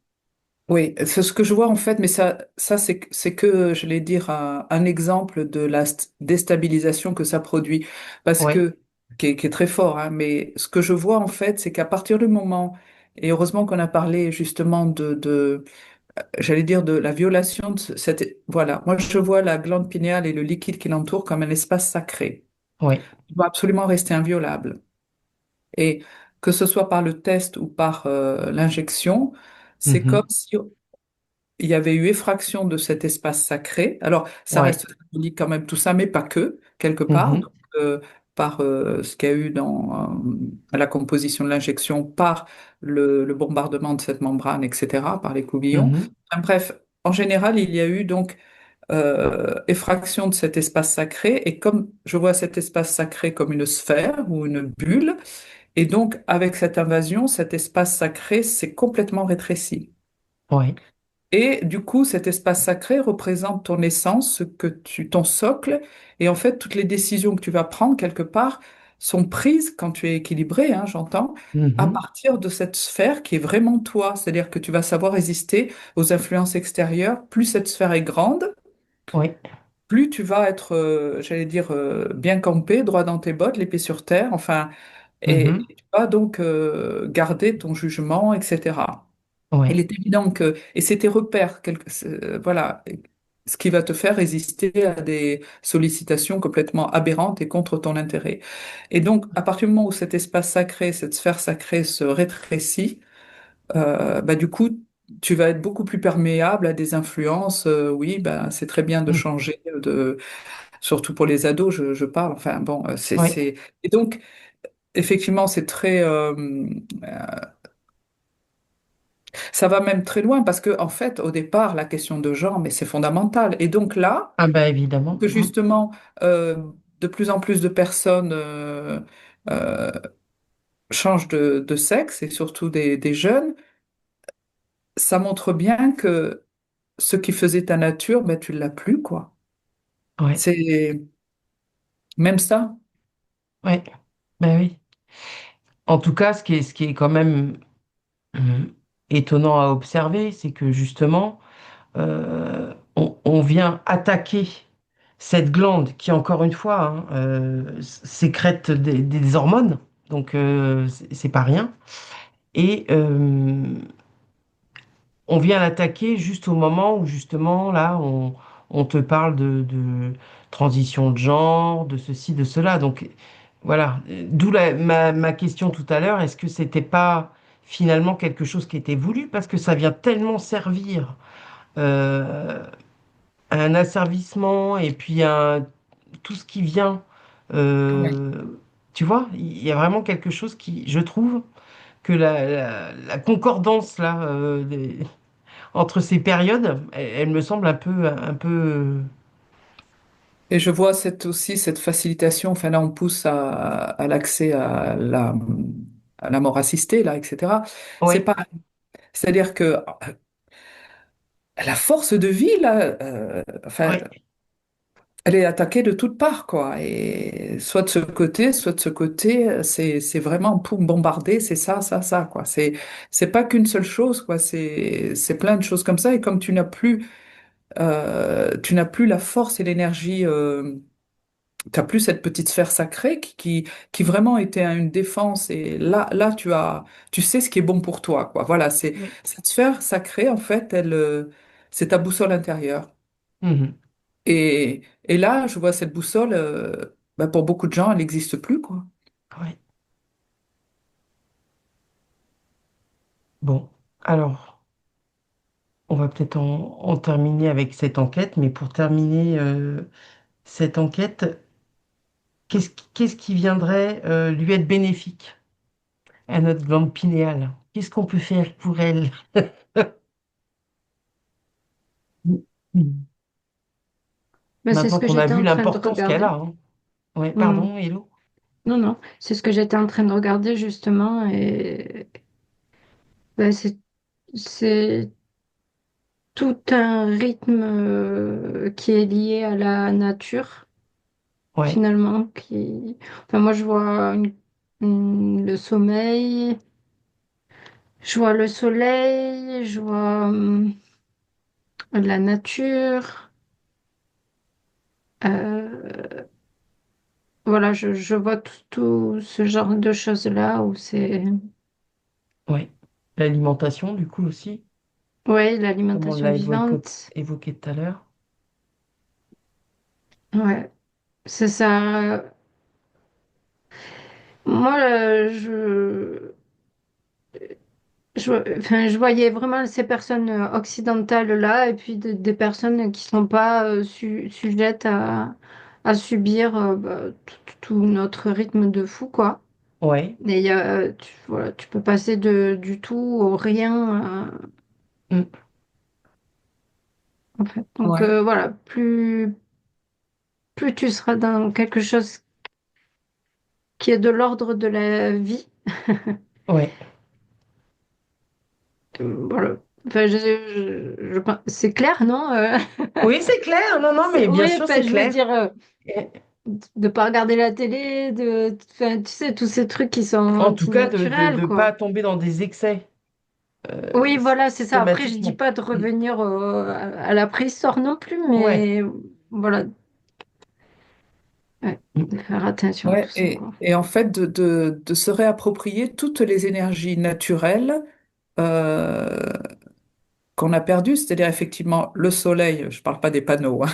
oui, c'est ce que je vois en fait, mais ça c'est que, je vais dire, un exemple de la déstabilisation que ça produit. Parce Ouais, que, qui est très fort, hein, mais ce que je vois en fait, c'est qu'à partir du moment, et heureusement qu'on a parlé justement j'allais dire, de la violation de cette. Voilà, moi je vois la glande pinéale et le liquide qui l'entoure comme un espace sacré. ouais. Il doit absolument rester inviolable. Et que ce soit par le test ou par l'injection, c'est comme Mhm. si il y avait eu effraction de cet espace sacré. Alors, ça Ouais. reste symbolique quand même tout ça, mais pas que, quelque part. Mhm. Donc, par ce qu'il y a eu dans la composition de l'injection, par le bombardement de cette membrane, etc., par les couvillons. Mhm. Enfin, bref, en général, il y a eu donc effraction de cet espace sacré. Et comme je vois cet espace sacré comme une sphère ou une bulle, et donc avec cette invasion, cet espace sacré s'est complètement rétréci. Ouais. Et du coup, cet espace sacré représente ton essence, ton socle, et en fait, toutes les décisions que tu vas prendre quelque part sont prises quand tu es équilibré, hein, j'entends, à Mhm. partir de cette sphère qui est vraiment toi. C'est-à-dire que tu vas savoir résister aux influences extérieures. Plus cette sphère est grande, Ouais. plus tu vas être, j'allais dire, bien campé, droit dans tes bottes, les pieds sur terre, enfin, Mhm. et tu vas donc garder ton jugement, etc. Il Ouais. est évident que, et c'est tes repères, voilà, ce qui va te faire résister à des sollicitations complètement aberrantes et contre ton intérêt. Et donc, à partir du moment où cet espace sacré, cette sphère sacrée se rétrécit, bah, du coup, tu vas être beaucoup plus perméable à des influences. Oui, bah, c'est très bien de Mhm. changer, surtout pour les ados, je parle. Enfin, bon, Ouais. Et donc, effectivement, c'est très, Ça va même très loin parce que, en fait, au départ, la question de genre, mais c'est fondamental. Et donc là, Ah bah évidemment. que justement, euh, de plus en plus de personnes euh, changent de sexe et surtout des jeunes, ça montre bien que ce qui faisait ta nature, ben, tu l'as plus, quoi. Ouais, C'est même ça. ouais, bah oui. En tout cas, ce qui est quand même hum, étonnant à observer, c'est que justement, on vient attaquer cette glande qui, encore une fois, hein, sécrète des hormones, donc c'est pas rien. Et on vient l'attaquer juste au moment où justement là on te parle de transition de genre, de ceci, de cela. Donc voilà, d'où ma question tout à l'heure, est-ce que c'était pas finalement quelque chose qui était voulu parce que ça vient tellement servir euh, à un asservissement et puis à tout ce qui vient, Oui. euh, tu vois, il y a vraiment quelque chose qui, je trouve, que la concordance là, entre ces périodes, elle me semble un peu, Et je vois aussi cette facilitation, enfin là on pousse à l'accès à la mort assistée, là, etc. C'est ouais, pas, c'est-à-dire que la force de vie, là, enfin, ouais, elle est attaquée de toutes parts, quoi. Et soit de ce côté, soit de ce côté, c'est vraiment pour bombarder, c'est ça, ça, ça, quoi. C'est pas qu'une seule chose, quoi. C'est plein de choses comme ça. Et comme tu n'as plus la force et l'énergie. T'as plus cette petite sphère sacrée qui vraiment était une défense et là tu sais ce qui est bon pour toi quoi. Voilà, c'est ouais. cette sphère sacrée en fait, c'est ta boussole intérieure. Mhm. Et là, je vois cette boussole, bah, pour beaucoup de gens, elle n'existe plus quoi. Ouais. Bon, alors, on va peut-être en terminer avec cette enquête, mais pour terminer cette enquête, qu'est-ce qui viendrait lui être bénéfique à notre glande pinéale? Qu'est-ce qu'on peut faire pour elle? Mhm. Ben, c'est ce Maintenant que qu'on a j'étais vu en train de l'importance qu'elle regarder. a, hein. Ouais, Hmm. pardon, Hello? Non, non, c'est ce que j'étais en train de regarder justement. Et ben, c'est tout un rythme qui est lié à la nature, Ouais, finalement. Enfin, moi, je vois le sommeil, je vois le soleil, je vois la nature. Euh, voilà, je vois tout ce genre de choses-là où c'est, ouais. L'alimentation, du coup, aussi, ouais, comme on l'alimentation l'a vivante. évoqué tout à l'heure. Ouais, c'est ça. Moi, enfin, je voyais vraiment ces personnes occidentales-là et puis des personnes qui sont pas sujettes à subir bah, tout notre rythme de fou, quoi. Ouais. Et voilà, tu peux passer du tout au rien, Mm. en fait. Donc Ouais, voilà, plus tu seras dans quelque chose qui est de l'ordre de la vie, Ouais. voilà. Enfin, c'est clair, non? Oui, c'est clair. Non, non, mais bien Oui, sûr, enfin, c'est je veux clair. dire, Et de pas regarder la télé, enfin, tu sais, tous ces trucs qui sont en tout cas, antinaturels, de pas quoi. tomber dans des excès Oui, voilà, c'est ça. Après, je dis systématiquement. pas de Mm. revenir à la préhistoire non plus, Ouais. mais voilà, ouais, Mm. de faire attention à tout ouais. ça, quoi. Et en fait, de se réapproprier toutes les énergies naturelles euh, qu'on a perdues, c'est-à-dire effectivement le soleil, je parle pas des panneaux, hein,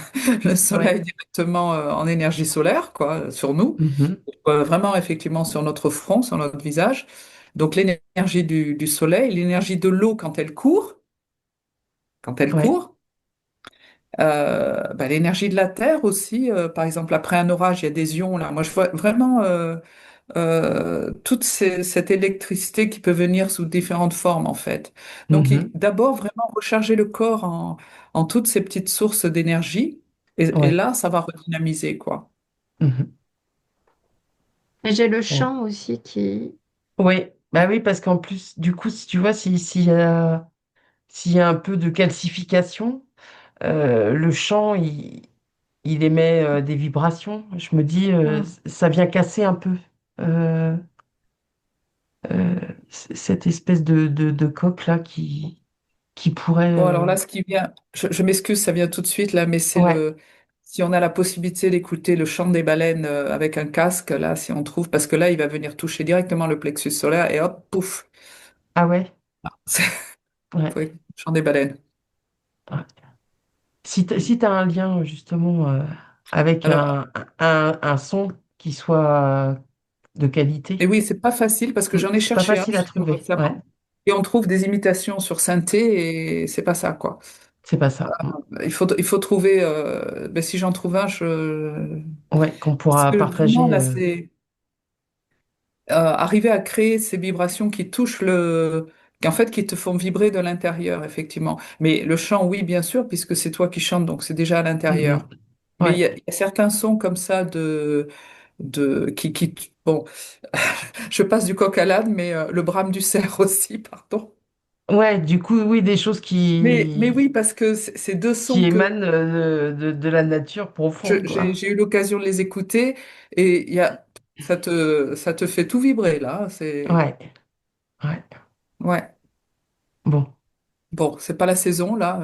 le Ouais. soleil directement en énergie solaire, quoi, sur nous, Mhm. vraiment effectivement sur notre front, sur notre visage. Donc l'énergie du soleil, l'énergie de l'eau quand elle Ouais. court, bah, l'énergie de la terre aussi. Par exemple, après un orage, il y a des ions là. Moi, je vois vraiment. cette électricité qui peut venir sous différentes formes, en fait. Donc, Mhm. d'abord, vraiment recharger le corps en toutes ces petites sources d'énergie, et Ouais. là, ça va redynamiser, quoi. Mhm. Et j'ai le Ouais. chant aussi qui... Oui, bah oui, parce qu'en plus, du coup, si tu vois, s'il y a un peu de calcification, le chant, il émet des vibrations. Je me dis, Ah. ça vient casser un peu euh, euh, cette espèce de coque là qui pourrait. Bon, alors là, ce qui vient, je m'excuse, ça vient tout de suite, là, mais Ouais. si on a la possibilité d'écouter le chant des baleines avec un casque, là, si on trouve, parce que là, il va venir toucher directement le plexus solaire, et hop, pouf, Ah ouais. c'est, Ouais. faut écouter le chant des baleines. Ouais. Si t'as un lien justement avec Alors, un son qui soit de et qualité, oui, c'est pas facile parce que j'en ai c'est pas cherché un facile à justement trouver. Ouais. récemment et on trouve des imitations sur synthé et c'est pas ça quoi. C'est pas ça. Il faut trouver. Ben, si j'en trouve un, je. Ouais, qu'on Parce pourra que vraiment partager. là, c'est arriver à créer ces vibrations qui touchent en fait, qui te font vibrer de l'intérieur, effectivement. Mais le chant, oui, bien sûr, puisque c'est toi qui chantes, donc c'est déjà à Mhm. l'intérieur. Mais Ouais. il y a certains sons comme ça bon, je passe du coq à l'âne, mais le brame du cerf aussi, pardon. Ouais, du coup, oui, des choses Mais oui, parce que c'est deux qui sons que émanent de la nature profonde, quoi. j'ai eu l'occasion de les écouter et ça te fait tout vibrer là. Ouais, ouais. Ouais. Bon. Bon, c'est pas la saison là,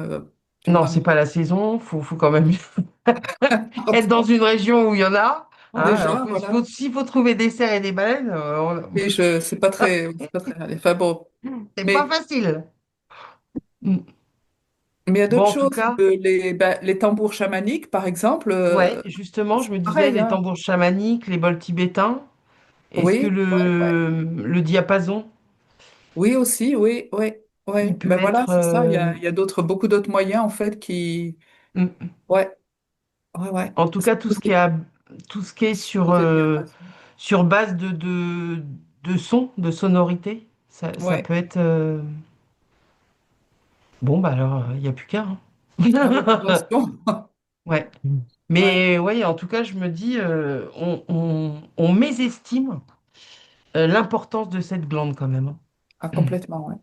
tu Non, vois, c'est mais pas la saison. Faut quand même être dans pardon. une région où il y en a. Hein. Alors, Déjà, voilà. s'il faut trouver des cerfs et des baleines, Et c'est pas très. Enfin bon, c'est pas mais facile. Mm. il y a Bon, d'autres en tout choses. cas, Les tambours chamaniques, par exemple, ouais, justement, je c'est me disais pareil, les hein. tambours chamaniques, les bols tibétains. Est-ce que Oui, ouais, ouais. le diapason, Oui aussi, oui, oui, il oui. peut Ben voilà, être. c'est ça. Il y a beaucoup d'autres moyens en fait qui. Mm. Ouais, ouais, ouais. En tout Ça cas, peut aussi tout ce qui est poser de vibration. sur base de son, de sonorité, ça Ouais. peut être. Bon, bah alors, il n'y a plus qu'à. Hein. Ah, ben, vibration. Ouais. Ouais. Mais ouais, en tout cas, je me dis, on mésestime l'importance de cette glande quand même. Ah, Hein. complètement, ouais.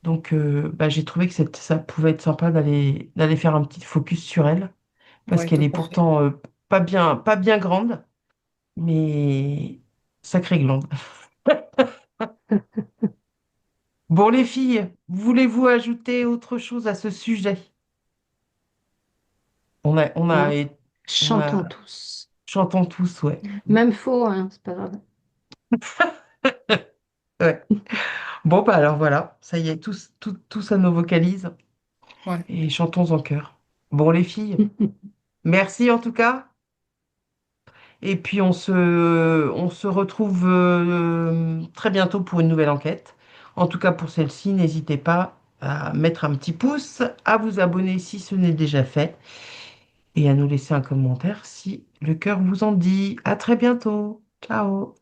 Donc, bah, j'ai trouvé que ça pouvait être sympa d'aller faire un petit focus sur elle, parce Ouais, qu'elle tout est à fait. pourtant pas bien grande, mais sacrée glande. Bon, les filles, voulez-vous ajouter autre chose à ce sujet? On a, on a, Non, on chantons a, tous. chantons tous, ouais. Même faux, hein, c'est pas grave. Ouais. Bon, bah alors voilà, ça y est, tout ça nos vocalise Ouais. et chantons en chœur. Bon, les filles, merci en tout cas. Et puis on se retrouve très bientôt pour une nouvelle enquête. En tout cas, pour celle-ci, n'hésitez pas à mettre un petit pouce, à vous abonner si ce n'est déjà fait et à nous laisser un commentaire si le cœur vous en dit. À très bientôt. Ciao.